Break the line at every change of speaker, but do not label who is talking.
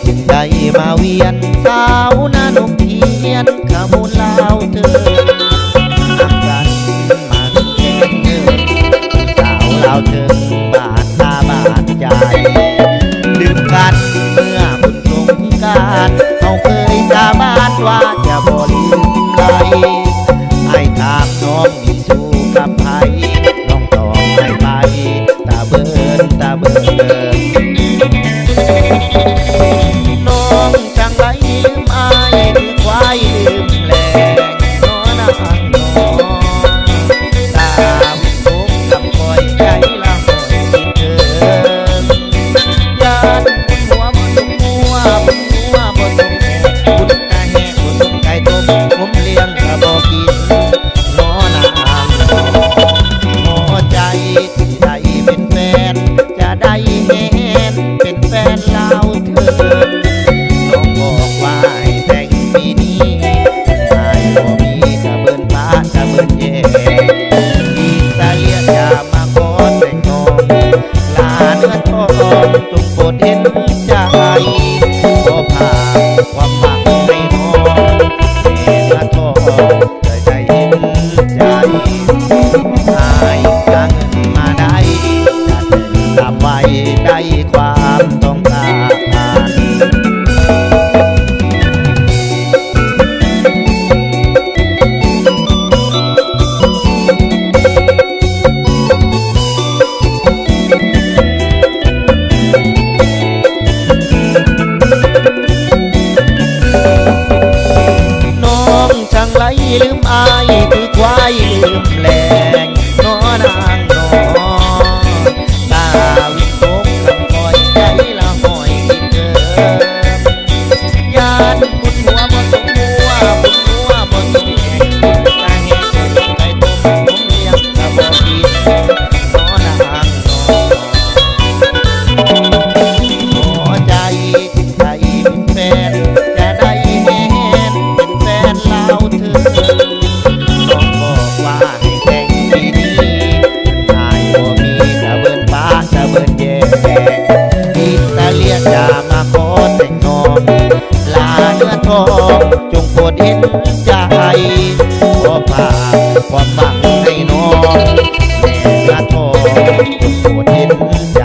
จึงได้มาเวียนสาวนานกเทียนขมูลลาวเธอหักกันมาแค่เนิ่นสาวลาวเธอบาดตาบาดใจลืมกันเมื่อบุญสงกรานต์เขาเคยสาบานว่าจะบ่ลืมใครให้ถามน้องมีสู้กับไผน้องตอบให้ไปตาเบินตาเบินน้องจังไรลืมอายคือควายลืมแหลงน้อนางน้องตาวิตกกับคอยใจละหอยคิดถึงยานบุญหัวบ่สมหัวบุญหัวบ่สมแห่บุญตาแห่บ่สมไก่ต้มผมเลี้ยงก็บ่กินน้อนางน้องหัวใจที่ได้เป็นแฟนจะได้เห็นเป็นแฟนลาวเธอน้องบอกว่าให้แต่งปีนี้นายบ่มีตะเบิ่นป้าตะเบิ่นแย่อีตาเลียอย่ามาขอแต่งน้องลาเนื้อทองจงโปรดเห็นใจขอพาความหวังให้น้องแม่เนื้อทองได้เห็นใจอายหาเงินมาได้จะเดินตามไว้ได้ความต้องการน้องช่างไรลืมอายคือควายลืมแหลงน้อนางน้องตาวิตกคำคอยใจละหอยคิดถึงยานบุญหัวบ่สมหัวบุญหัวบ่สมแห่งบุญตาแห่งบ่สมไก่ต้มผมเลี้ยงก็บ่กินน้อนางน้องหัวใจที่ใจเป็นแฟนจะได้เห็นเป็นแฟนลาวเธอน้องบอกว่าให้แต่งปีนี้นายบ่มีตะเบิ่นป้าตะเบิ่นแย่อิตาเลียอย่ามาขอแต่งน้องลาเนื้อทองจงโปรดเห็นใจขอพาความหวังให้น้องแม่เนื้อทองจงโปรดเห็นใจ